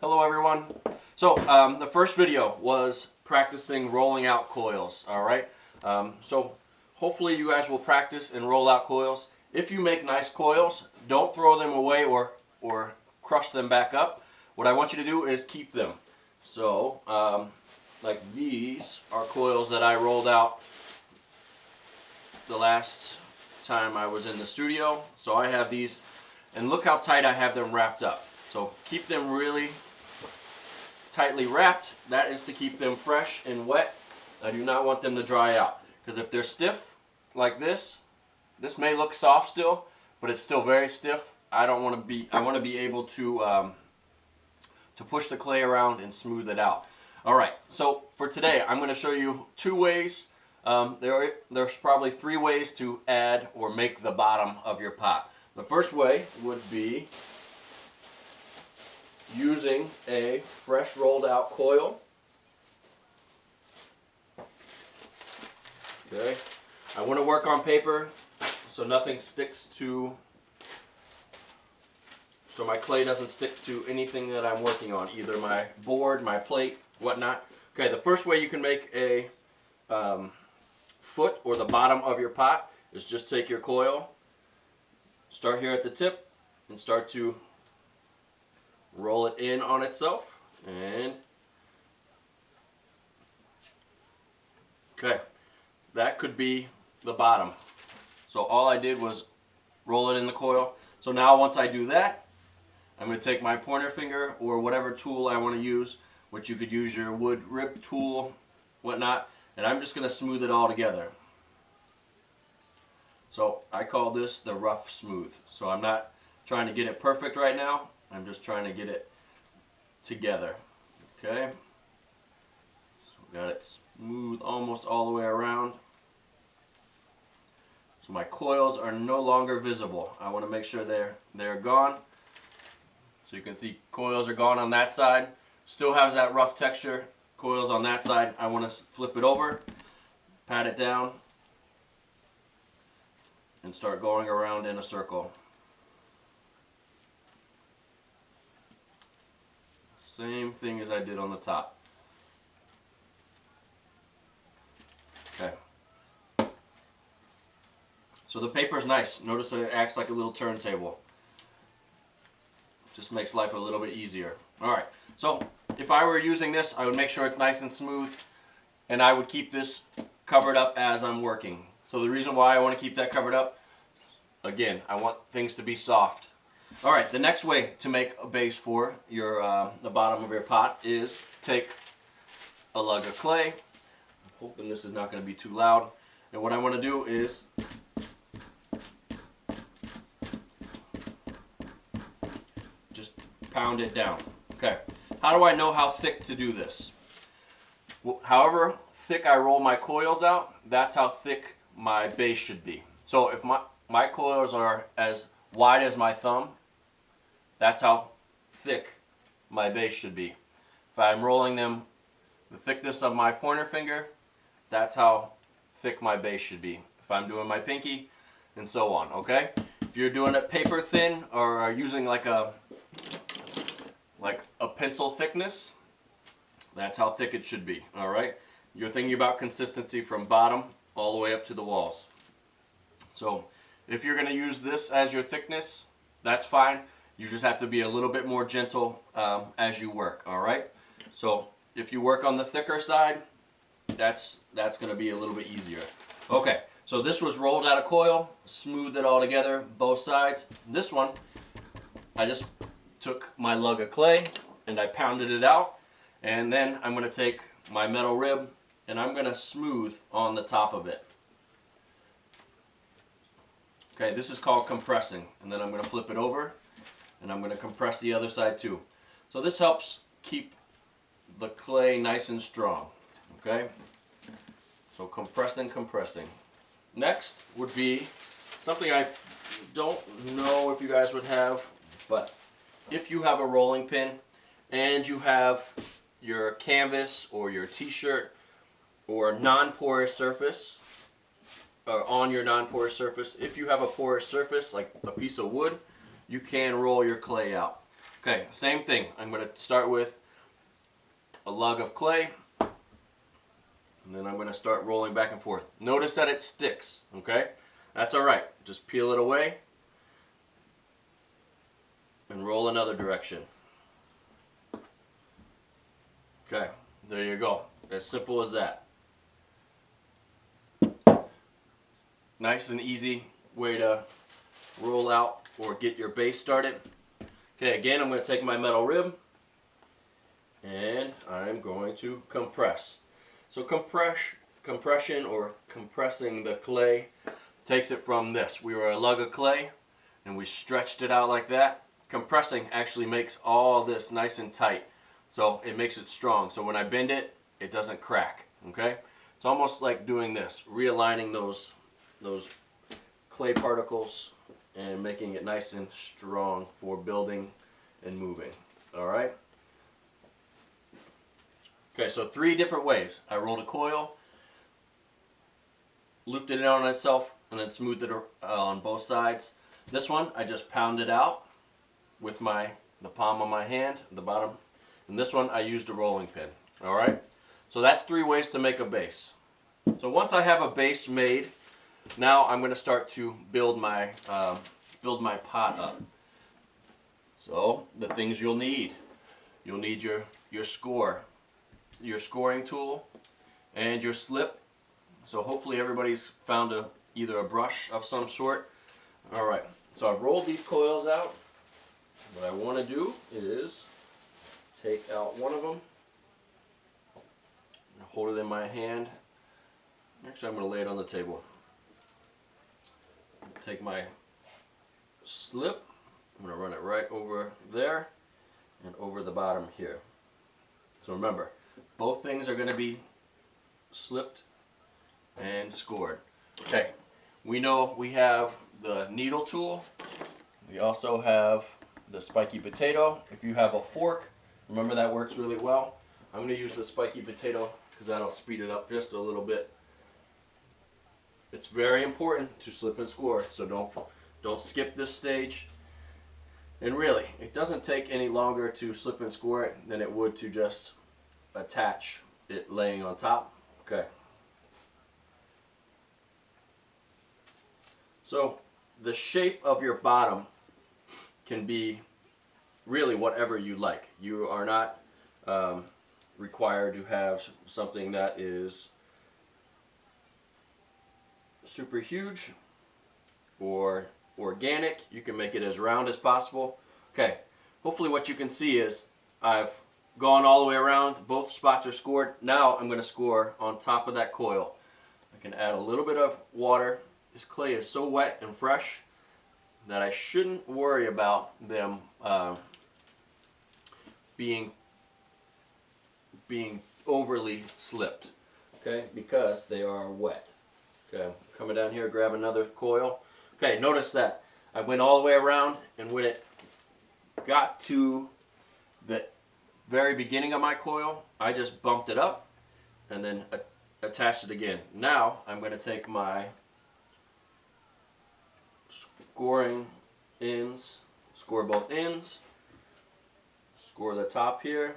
Hello everyone. So the first video was practicing rolling out coils. Alright, so hopefully you guys will practice and roll out coils. If you make nice coils, don't throw them away or crush them back up. What I want you to do is keep them. So like these are coils that I rolled out the last time I was in the studio. So I have these, and look how tight I have them wrapped up. So keep them really tightly wrapped. That is to keep them fresh and wet. I do not want them to dry out, because if they're stiff like this may look soft still, but it's still very stiff. I don't want to be. I want to be able to push the clay around and smooth it out. All right. So for today, I'm going to show you two ways. There's probably three ways to add or make the bottom of your pot. The first way would be using a fresh rolled out coil. Okay, I want to work on paper so nothing sticks to, so my clay doesn't stick to anything that I'm working on, either my board, my plate, whatnot. Okay, the first way you can make a foot or the bottom of your pot is just take your coil, start here at the tip, and start to roll it in on itself, and okay, that could be the bottom. So all I did was roll it in the coil. So now once I do that, I'm going to take my pointer finger or whatever tool I want to use, which you could use your wood rip tool, whatnot, and I'm just going to smooth it all together. So I call this the rough smooth. So I'm not trying to get it perfect right now. I'm just trying to get it together. Okay, so we got it smooth almost all the way around. So my coils are no longer visible. I want to make sure they're gone. So you can see coils are gone on that side. Still has that rough texture. Coils on that side. I want to flip it over, pat it down, and start going around in a circle. Same thing as I did on the top. Okay. So the paper's nice. Notice that it acts like a little turntable. Just makes life a little bit easier. Alright, so if I were using this, I would make sure it's nice and smooth, and I would keep this covered up as I'm working. So the reason why I want to keep that covered up, again, I want things to be soft. Alright, the next way to make a base for your the bottom of your pot is take a lug of clay. I'm hoping this is not going to be too loud. And what I want to do is just pound it down. Okay, how do I know how thick to do this? Well, however thick I roll my coils out, that's how thick my base should be. So if my coils are as wide as my thumb, that's how thick my base should be. If I'm rolling them the thickness of my pointer finger, that's how thick my base should be. If I'm doing my pinky, and so on, okay? If you're doing it paper thin or using like a pencil thickness, that's how thick it should be, alright? You're thinking about consistency from bottom all the way up to the walls. So if you're going to use this as your thickness, that's fine. You just have to be a little bit more gentle as you work, alright? So if you work on the thicker side, that's going to be a little bit easier. Okay, so this was rolled out of coil, smoothed it all together, both sides. This one, I just took my lug of clay and I pounded it out, and then I'm going to take my metal rib and I'm going to smooth on the top of it. Okay, this is called compressing, and then I'm going to flip it over and I'm going to compress the other side too. So this helps keep the clay nice and strong. Okay, so compressing. Next would be something I don't know if you guys would have, but if you have a rolling pin and you have your canvas or your t-shirt or non-porous surface, on your non-porous surface, if you have a porous surface like a piece of wood, you can roll your clay out. Okay, same thing. I'm going to start with a lug of clay, and then I'm going to start rolling back and forth. Notice that it sticks, okay? That's alright. Just peel it away and roll another direction. Okay, there you go. As simple as that. Nice and easy way to roll out or get your base started. Okay, again, I'm going to take my metal rib and I'm going to compress. So compression or compressing the clay takes it from this. We were a lug of clay and we stretched it out like that. Compressing actually makes all this nice and tight. So it makes it strong. So when I bend it, it doesn't crack. Okay? It's almost like doing this, realigning those clay particles and making it nice and strong for building and moving. Alright? Okay, so 3 different ways. I rolled a coil, looped it on itself, and then smoothed it on both sides. This one, I just pounded out with the palm of my hand, the bottom. And this one, I used a rolling pin. Alright? So that's 3 ways to make a base. So once I have a base made, now I'm going to start to build my pot up. So the things you'll need your score, your scoring tool, and your slip. So hopefully everybody's found either a brush of some sort. All right. So I've rolled these coils out. What I want to do is take out one of them, hold it in my hand. Actually, I'm going to lay it on the table. Take my slip, I'm going to run it right over there and over the bottom here. So remember, both things are going to be slipped and scored. Okay, we know we have the needle tool. We also have the spiky potato. If you have a fork, remember that works really well. I'm going to use the spiky potato because that'll speed it up just a little bit. It's very important to slip and score, so don't skip this stage. And really, it doesn't take any longer to slip and score it than it would to just attach it laying on top. Okay. So the shape of your bottom can be really whatever you like. You are not required to have something that is super huge or organic. You can make it as round as possible. Okay, hopefully what you can see is I've gone all the way around. Both spots are scored. Now I'm going to score on top of that coil. I can add a little bit of water. This clay is so wet and fresh that I shouldn't worry about them being overly slipped, okay, because they are wet. Okay, coming down here, grab another coil. Okay, notice that I went all the way around, and when it got to the very beginning of my coil, I just bumped it up and then attached it again. Now I'm going to take my scoring ends, score both ends, score the top here,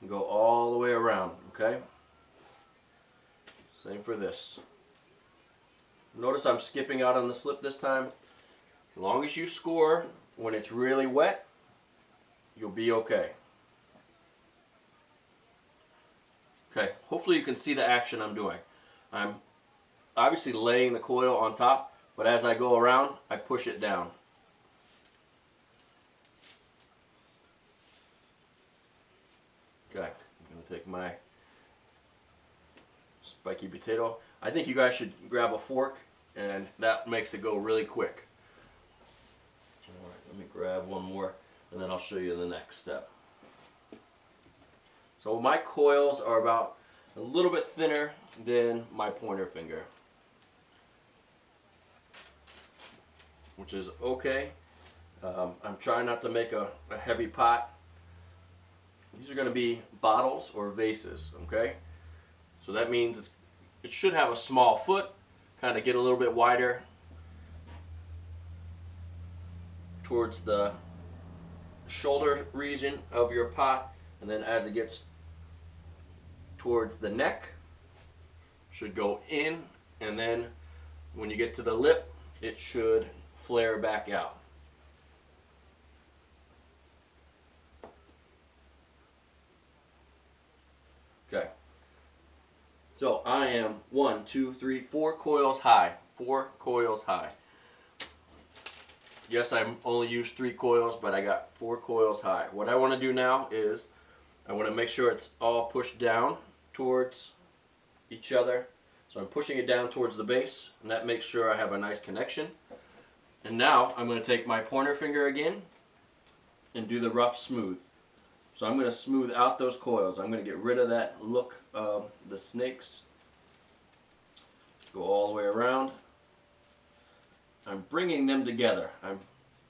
and go all the way around, okay? Same for this. Notice I'm skipping out on the slip this time. As long as you score when it's really wet, you'll be okay. Okay, hopefully you can see the action I'm doing. I'm obviously laying the coil on top, but as I go around, I push it down. Okay, I'm going to take my spiky potato. I think you guys should grab a fork, and that makes it go really quick. Alright, let me grab one more, and then I'll show you the next step. So my coils are about a little bit thinner than my pointer finger, which is okay. I'm trying not to make a heavy pot. These are going to be bottles or vases, okay? So that means it should have a small foot, kind of get a little bit wider towards the shoulder region of your pot, and then as it gets towards the neck, should go in, and then when you get to the lip, it should flare back out. Okay. So I am 1, 2, 3, 4 coils high. 4 coils high. Yes, I only used 3 coils, but I got 4 coils high. What I want to do now is I want to make sure it's all pushed down towards each other. So I'm pushing it down towards the base, and that makes sure I have a nice connection. And now I'm going to take my pointer finger again and do the rough smooth. So I'm going to smooth out those coils. I'm going to get rid of that look of the snakes. Go all the way around. I'm bringing them together. I'm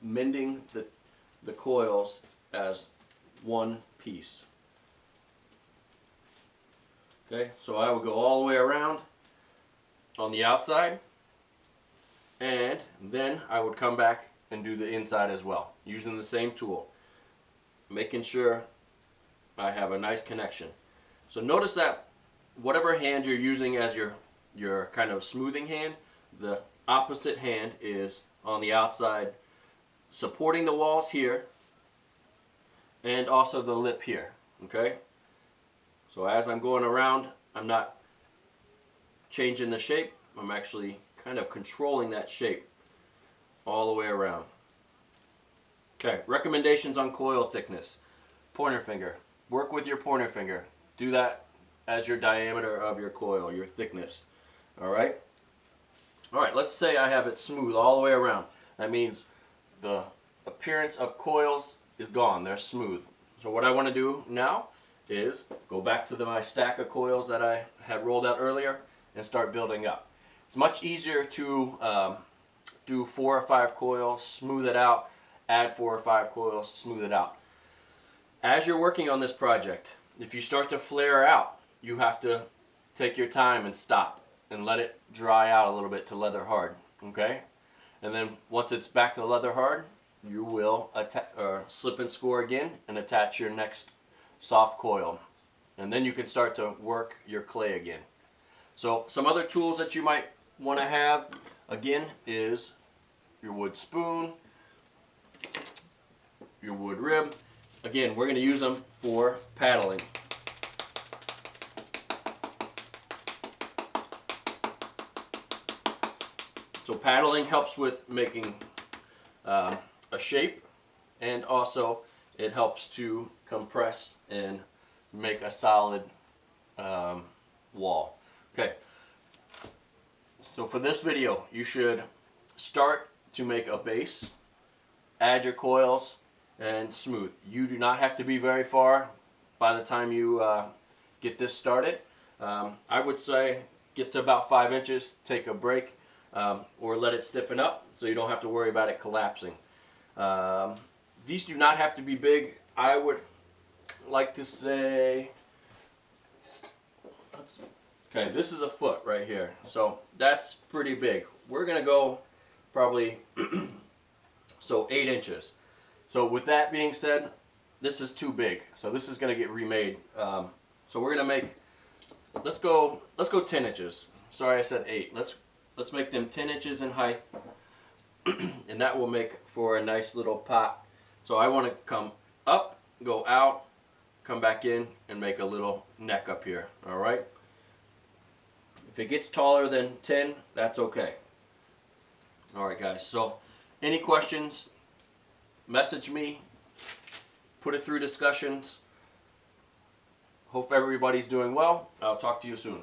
mending the coils as one piece. Okay, so I will go all the way around on the outside, and then I would come back and do the inside as well, using the same tool, making sure I have a nice connection. So notice that whatever hand you're using as your kind of smoothing hand, the opposite hand is on the outside, supporting the walls here and also the lip here. Okay, so as I'm going around, I'm not changing the shape, I'm actually kind of controlling that shape all the way around. Okay, recommendations on coil thickness. Pointer finger. Work with your pointer finger. Do that as your diameter of your coil, your thickness. Alright? Alright, let's say I have it smooth all the way around. That means the appearance of coils is gone. They're smooth. So what I want to do now is go back to my stack of coils that I had rolled out earlier and start building up. It's much easier to do 4 or 5 coils, smooth it out, add 4 or 5 coils, smooth it out. As you're working on this project, if you start to flare out, you have to take your time and stop and let it dry out a little bit to leather hard. Okay? And then once it's back to leather hard, you will slip and score again and attach your next soft coil. And then you can start to work your clay again. So some other tools that you might want to have, again, is your wood spoon, your wood rib. Again, we're going to use them for paddling. So paddling helps with making a shape, and also it helps to compress and make a solid wall. Okay, so for this video, you should start to make a base, add your coils, and smooth. You do not have to be very far by the time you get this started. I would say get to about 5 inches, take a break, or let it stiffen up so you don't have to worry about it collapsing. These do not have to be big. I would like to say, okay, this is a foot right here, so that's pretty big. We're gonna go probably so 8 inches. So with that being said, this is too big, so this is gonna get remade. So we're gonna make, let's go 10 inches. Sorry, I said 8. Let's make them 10 inches in height, and that will make for a nice little pot. So I want to come up, go out, come back in, and make a little neck up here. All right. If it gets taller than 10, that's okay. All right, guys. So any questions, message me, put it through discussions. Hope everybody's doing well. I'll talk to you soon.